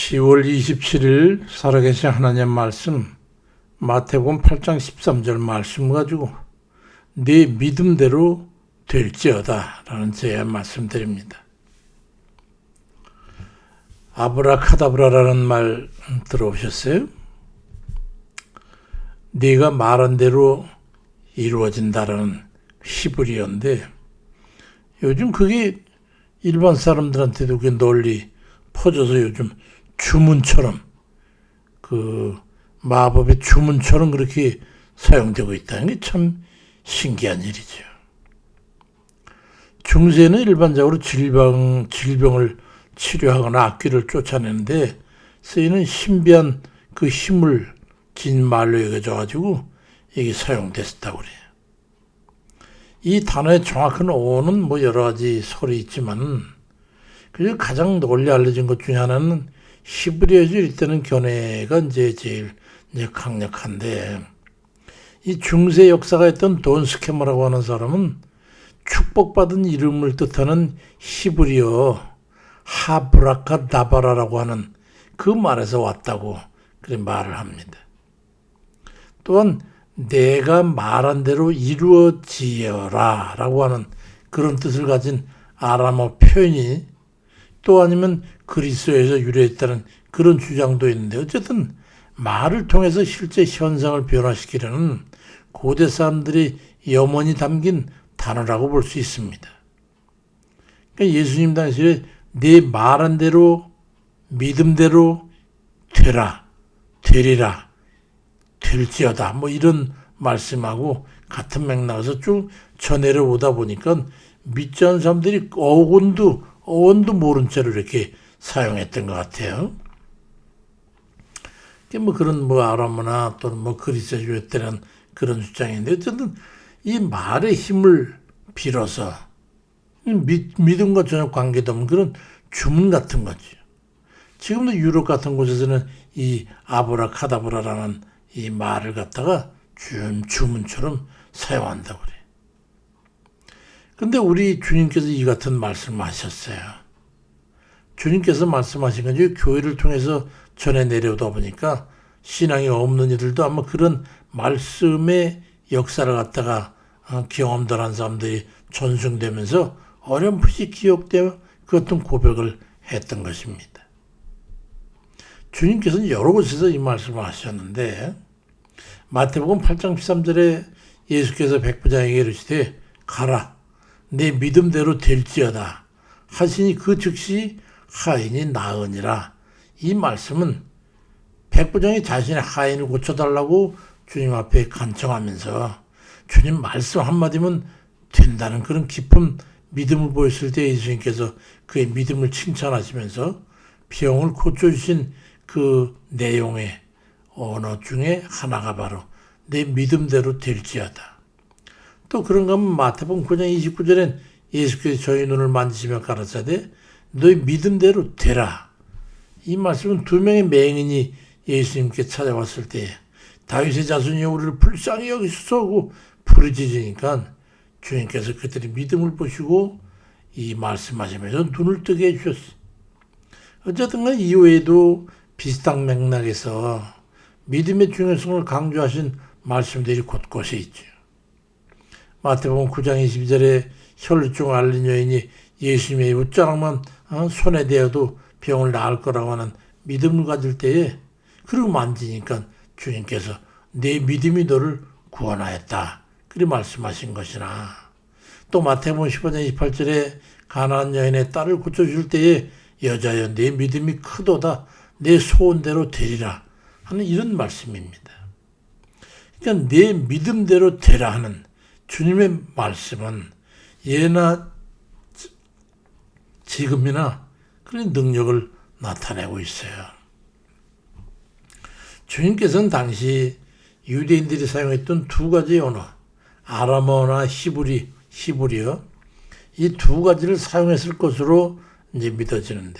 10월 27일 살아계신 하나님 말씀 마태복음 8장 13절 말씀 가지고 네 믿음대로 될지어다 라는 제가 말씀드립니다. 아브라카다브라라는 말 들어보셨어요? 네가 말한 대로 이루어진다라는 히브리어인데 요즘 그게 일반 사람들한테도 그게 널리 퍼져서 요즘 주문처럼 마법의 주문처럼 그렇게 사용되고 있다는 게 참 신기한 일이죠. 중세는 일반적으로 질병을 치료하거나 악귀를 쫓아내는데 쓰이는 신비한 그 힘을 진 말로 여겨져가지고 이게 사용됐다고 그래요. 이 단어의 정확한 어원은 여러 가지 설이 있지만 그중 가장 널리 알려진 것 중에 하나는 히브리어에서 일때는 견해가 제일 강력한데 이 중세 역사가 있던 돈 스케머라고 하는 사람은 축복받은 이름을 뜻하는 히브리어 하브라카다바라라고 하는 그 말에서 왔다고 그렇게 말을 합니다. 또한 내가 말한 대로 이루어지어라 라고 하는 그런 뜻을 가진 아람어 표현이 또 아니면 그리스어에서 유래했다는 그런 주장도 있는데 어쨌든 말을 통해서 실제 현상을 변화시키려는 고대 사람들이 염원이 담긴 단어라고 볼 수 있습니다. 그러니까 예수님 당시에 내 말한 대로 믿음대로 되리라 될지어다 이런 말씀하고 같은 맥락에서 쭉 전해오다 보니까 믿지 않는 사람들이 어원도 모른 채로 이렇게 사용했던 것 같아요. 그런 아람어나 또는 그리스어 유래되는 그런 주장인데 어쨌든 이 말의 힘을 빌어서 믿음과 전혀 관계도 없는 그런 주문 같은 거죠. 지금도 유럽 같은 곳에서는 이 아브라카다브라라는 이 말을 갖다가 주문처럼 사용한다고 그래요. 근데 우리 주님께서 이 같은 말씀을 하셨어요. 주님께서 말씀하신 건 교회를 통해서 전해 내려오다 보니까 신앙이 없는 이들도 아마 그런 말씀의 역사를 갖다가 경험들 한 사람들이 전승되면서 어렴풋이 기억되어 그 어떤 고백을 했던 것입니다. 주님께서는 여러 곳에서 이 말씀을 하셨는데 마태복음 8장 13절에 예수께서 백부장에게 이르시되 가라 내 믿음대로 될지어다 하시니 그 즉시 하인이 나으니라. 이 말씀은 백부장이 자신의 하인을 고쳐달라고 주님 앞에 간청하면서 주님 말씀 한마디면 된다는 그런 깊은 믿음을 보였을 때 예수님께서 그의 믿음을 칭찬하시면서 병을 고쳐주신 그 내용의 언어 중에 하나가 바로 내 믿음대로 될지어다. 또 그런가 하면 마태복음 9장 29절엔 예수께서 저희 눈을 만지시며 가라사대 너희 믿음대로 되라. 이 말씀은 두 명의 맹인이 예수님께 찾아왔을 때 다윗의 자손이여 우리를 불쌍히 여기소서 하고 부르짖으니까 주님께서 그들의 믿음을 보시고 이 말씀하시면서 눈을 뜨게 해주셨어요. 어쨌든 간 이후에도 비슷한 맥락에서 믿음의 중요성을 강조하신 말씀들이 곳곳에 있죠. 마태복음 9장 22절에 혈루증을 앓는 여인이 예수님의 옷자락만 손에 대어도 병을 나을 거라고 하는 믿음을 가질 때에 그리고 만지니까 주님께서 내 믿음이 너를 구원하였다. 그리 말씀하신 것이나 또 마태복음 15장 28절에 가나안 여인의 딸을 고쳐줄 때에 여자여 내 믿음이 크도다. 내 소원대로 되리라 하는 이런 말씀입니다. 그러니까 내 믿음대로 되라 하는 주님의 말씀은 예나 지금이나 그런 능력을 나타내고 있어요. 주님께서는 당시 유대인들이 사용했던 두 가지 언어, 아람어나 히브리어 이 두 가지를 사용했을 것으로 믿어지는데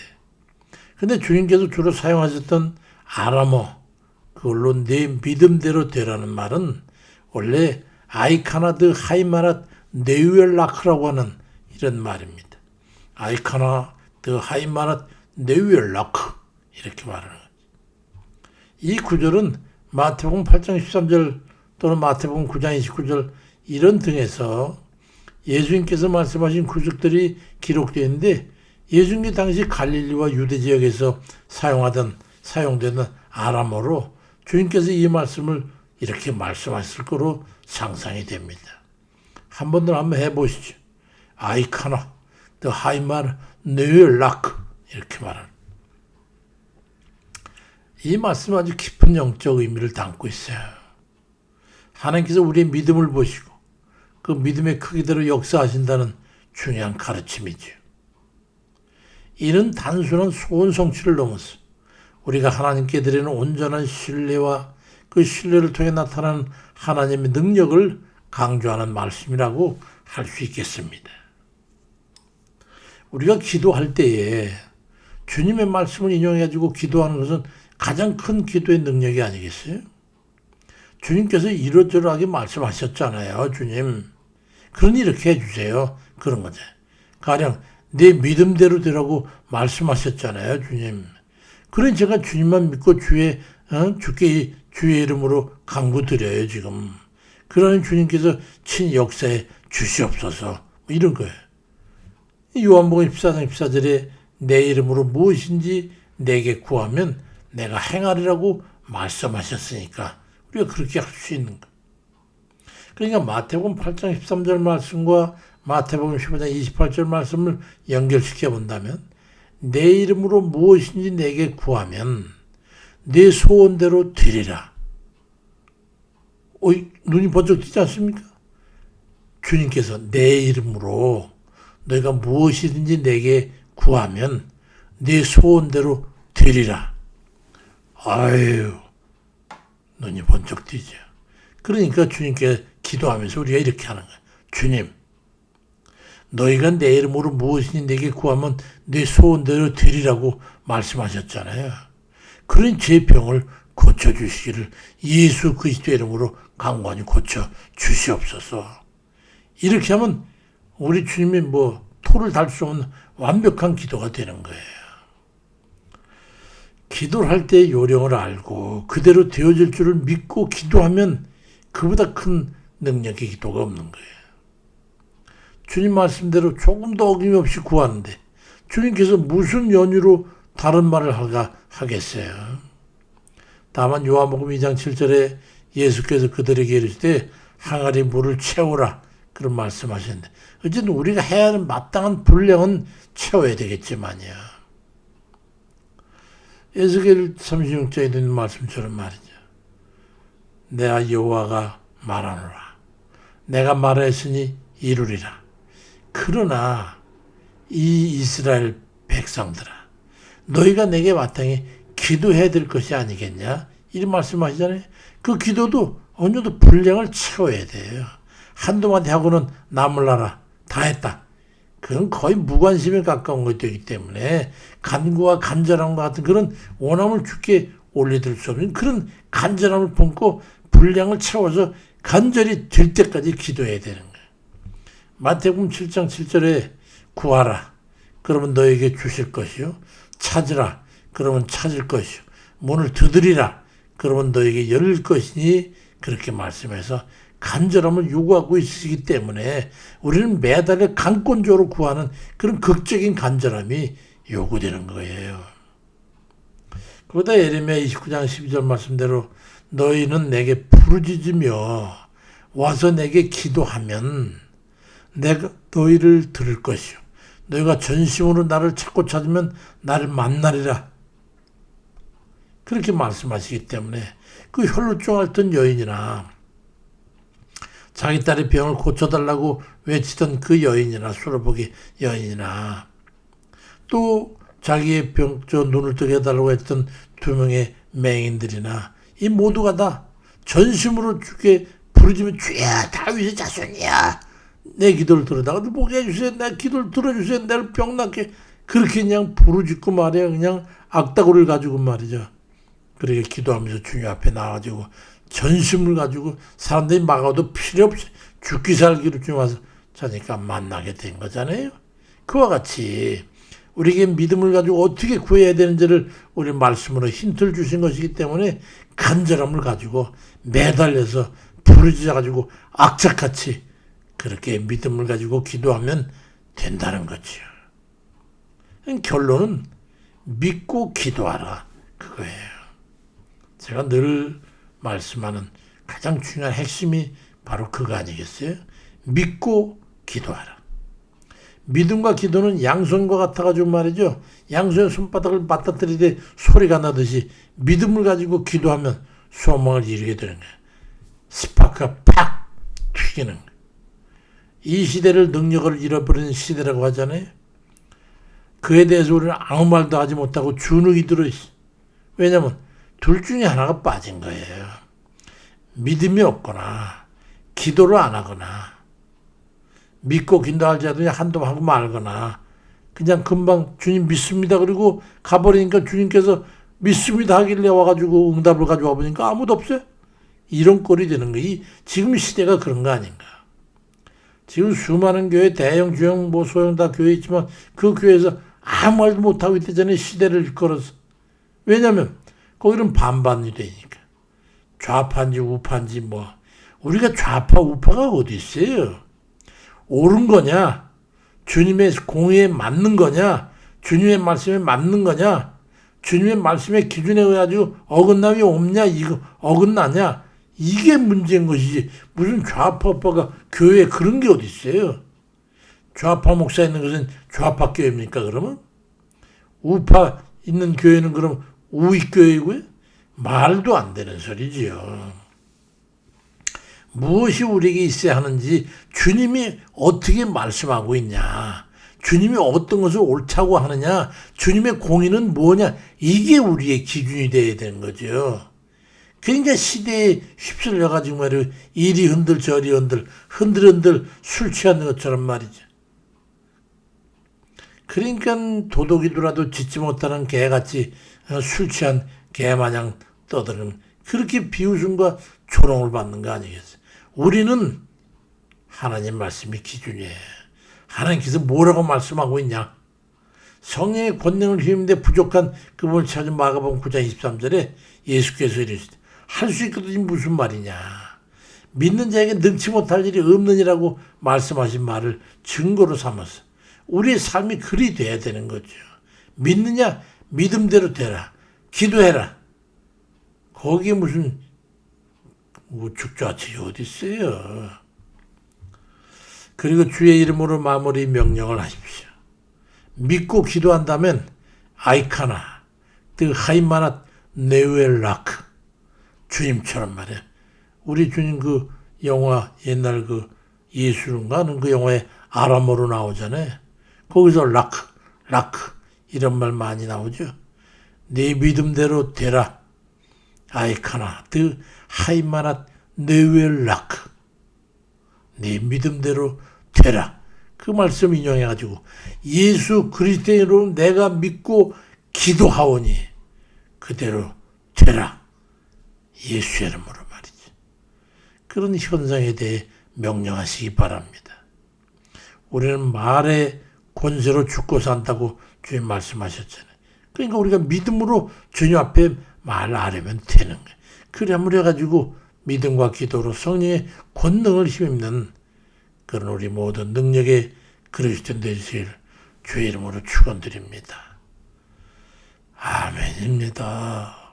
근데 주님께서 주로 사용하셨던 아람어 그걸로 내 믿음대로 되라는 말은 원래 아이카나드 하이마랏 네우엘라크라고 하는 이런 말입니다. 아이카나드 하이마랏 네우엘라크 이렇게 말하는 거예요. 이 구절은 마태복음 8장 13절 또는 마태복음 9장 29절 이런 등에서 예수님께서 말씀하신 구절들이 기록되어 있는데 예수님 당시 갈릴리와 유대 지역에서 사용되는 아람어로 주님께서 이 말씀을 이렇게 말씀하실 거로 상상이 됩니다. 한번 해보시죠. 아이카나, 더 하이마르, 느락크 이렇게 말하는 이 말씀은 아주 깊은 영적 의미를 담고 있어요. 하나님께서 우리의 믿음을 보시고 그 믿음의 크기대로 역사하신다는 중요한 가르침이죠. 이런 단순한 소원 성취를 넘어서 우리가 하나님께 드리는 온전한 신뢰와 그 신뢰를 통해 나타나는 하나님의 능력을 강조하는 말씀이라고 할 수 있겠습니다. 우리가 기도할 때에 주님의 말씀을 인용해가지고 기도하는 것은 가장 큰 기도의 능력이 아니겠어요? 주님께서 이러저러하게 말씀하셨잖아요, 주님. 그러니 이렇게 해주세요. 그런 거죠. 가령 내 믿음대로 되라고 말씀하셨잖아요, 주님. 그러니 제가 주님만 믿고 주께 주의 이름으로 간구드려요, 지금. 그러니 주님께서 친 역사에 주시옵소서. 이런 거예요. 요한복음 14장 14절에 내 이름으로 무엇인지 내게 구하면 내가 행하리라고 말씀하셨으니까 우리가 그렇게 할 수 있는 거예요. 그러니까 마태복음 8장 13절 말씀과 마태복음 15장 28절 말씀을 연결시켜 본다면 내 이름으로 무엇인지 내게 구하면 내 소원대로 되리라. 눈이 번쩍 뜨지 않습니까? 주님께서 내 이름으로 너희가 무엇이든지 내게 구하면 내 소원대로 되리라. 아유, 눈이 번쩍 뜨죠. 그러니까 주님께 기도하면서 우리가 이렇게 하는 거예요. 주님, 너희가 내 이름으로 무엇이든지 내게 구하면 내 소원대로 되리라고 말씀하셨잖아요. 그런 제 병을 고쳐주시기를 예수 그리스도의 이름으로 간구하니 고쳐주시옵소서. 이렇게 하면 우리 주님이 토를 달 수 없는 완벽한 기도가 되는 거예요. 기도를 할 때 요령을 알고 그대로 되어질 줄을 믿고 기도하면 그보다 큰 능력의 기도가 없는 거예요. 주님 말씀대로 조금 더 어김없이 구하는데 주님께서 무슨 연유로 다른 말을 하겠어요. 다만 요한복음 2장 7절에 예수께서 그들에게 이르시되 항아리 물을 채우라 그런 말씀하셨는데 어쨌든 우리가 해야 하는 마땅한 분량은 채워야 되겠지만요. 에스겔 36장에 있는 말씀처럼 말이죠. 내가 여호와가 말하노라. 내가 말했으니 이루리라. 그러나 이 이스라엘 백성들아 너희가 내게 마땅히 기도해야 될 것이 아니겠냐? 이런 말씀하시잖아요. 그 기도도 어느 정도 분량을 채워야 돼요. 한두 마디 하고는 나물나라 다 했다. 그건 거의 무관심에 가까운 것이 되기 때문에 간구와 간절함과 같은 그런 원함을 주께 올려드릴 수 없는 그런 간절함을 품고 분량을 채워서 간절히 될 때까지 기도해야 되는 거예요. 마태복음 7장 7절에 구하라. 그러면 너에게 주실 것이요. 찾으라. 그러면 찾을 것이요. 문을 두드리라. 그러면 너에게 열릴 것이니 그렇게 말씀해서 간절함을 요구하고 있기 때문에 우리는 매달려 강권적으로 구하는 그런 극적인 간절함이 요구되는 거예요. 그보다 예레미야 29장 12절 말씀대로 너희는 내게 부르짖으며 와서 내게 기도하면 내가 너희를 들을 것이요. 너희가 전심으로 나를 찾고 찾으면 나를 만나리라. 그렇게 말씀하시기 때문에 그 혈루증 앓던 여인이나 자기 딸의 병을 고쳐달라고 외치던 그 여인이나 수로보기 여인이나 또 자기의 눈을 뜨게 해달라고 했던 두 명의 맹인들이나 이 모두가 다 전심으로 주께 부르짖으면 주야 다윗의 자손이야 내 기도를 들어다가 보게 해주세요. 내 기도를 들어주세요. 내를 병 낫게 그렇게 그냥 부르짖고 말이야. 그냥 악다구를 가지고 말이죠. 그렇게 기도하면서 주님 앞에 나와가지고 전심을 가지고 사람들이 막아도 필요 없이 죽기 살기로 주님 와서 자니까 만나게 된 거잖아요. 그와 같이 우리에게 믿음을 가지고 어떻게 구해야 되는지를 우리 말씀으로 힌트를 주신 것이기 때문에 간절함을 가지고 매달려서 부르짖어 가지고 악착같이 그렇게 믿음을 가지고 기도하면 된다는 거죠. 결론은 믿고 기도하라 그거예요. 제가 늘 말씀하는 가장 중요한 핵심이 바로 그거 아니겠어요? 믿고 기도하라. 믿음과 기도는 양손과 같아가지고 말이죠. 양손의 손바닥을 맞닥뜨리되 소리가 나듯이 믿음을 가지고 기도하면 소망을 이루게 되는 거예요. 스파크가 팍 튀기는 거예요. 이 시대를 능력을 잃어버리는 시대라고 하잖아요. 그에 대해서 우리는 아무 말도 하지 못하고 주눅이 들어있어. 왜냐하면 둘 중에 하나가 빠진 거예요. 믿음이 없거나 기도를 안 하거나 믿고 기도하지 않으면 한도 하고 말거나 그냥 금방 주님 믿습니다 그리고 가버리니까 주님께서 믿습니다 하길래 와가지고 응답을 가져와 보니까 아무도 없어요. 이런 꼴이 되는 거예요. 지금 시대가 그런 거 아닌가. 지금 수많은 교회 대형 중형 뭐 소형 다 교회 있지만 그 교회에서 아무 말도 못하고 있대잖아요. 시대를 걸어서. 왜냐하면 거기는 반반이 되니까. 좌파인지 우파인지 뭐. 우리가 좌파 우파가 어디 있어요. 옳은 거냐 주님의 공의에 맞는 거냐 주님의 말씀에 맞는 거냐 주님의 말씀의 기준에 의해가지고 어긋남이 없냐 이거 어긋나냐 이게 문제인 것이지 무슨 좌파 오빠가 교회에 그런 게 어디 있어요. 좌파 목사 있는 것은 좌파 교회입니까 그러면? 우파 있는 교회는 그럼 우익 교회고요? 말도 안 되는 소리지요. 무엇이 우리에게 있어야 하는지 주님이 어떻게 말씀하고 있냐 주님이 어떤 것을 옳다고 하느냐 주님의 공의는 뭐냐 이게 우리의 기준이 되어야 되는 거죠. 그러니까 시대에 휩쓸려 가지고 말이에요. 이리 흔들 저리 흔들 술 취하는 것처럼 말이죠. 그러니까 도둑이더라도 짖지 못하는 개같이 술 취한 개마냥 떠드는 그렇게 비웃음과 조롱을 받는 거 아니겠어요. 우리는 하나님 말씀이 기준이에요. 하나님께서 뭐라고 말씀하고 있냐. 성령의 권능을 힘입는데 부족한 그분을 찾은 마가복음 9장 23절에 예수께서 이르시되 할 수 있거든이 무슨 말이냐. 믿는 자에게 능치 못할 일이 없느니라고 말씀하신 말을 증거로 삼아서 우리의 삶이 그리 돼야 되는 거죠. 믿느냐? 믿음대로 되라. 기도해라. 거기에 무슨 우측좌측이 어디 있어요. 그리고 주의 이름으로 마무리 명령을 하십시오. 믿고 기도한다면 아이카나 그 하이마나 네웰라크 주님처럼 말이야. 우리 주님 그 영화 옛날 그 예수인가 하는 그 영화에 아람어로 나오잖아요. 거기서 라크 이런 말 많이 나오죠. 네 믿음대로 되라. 아이카나 그 하이마나 네웰라크 네 믿음대로 되라. 그 말씀 인용해가지고 예수 그리스도로 내가 믿고 기도하오니 그대로 되라. 예수의 이름으로 말이지. 그런 현상에 대해 명령하시기 바랍니다. 우리는 말의 권세로 죽고 산다고 주님 말씀하셨잖아요. 그러니까 우리가 믿음으로 주님 앞에 말하려면 되는 거예요. 그래야만 해가지고 믿음과 기도로 성령의 권능을 힘입는 그런 우리 모든 능력의 그리스도인 되실 주의 이름으로 축원드립니다. 아멘입니다.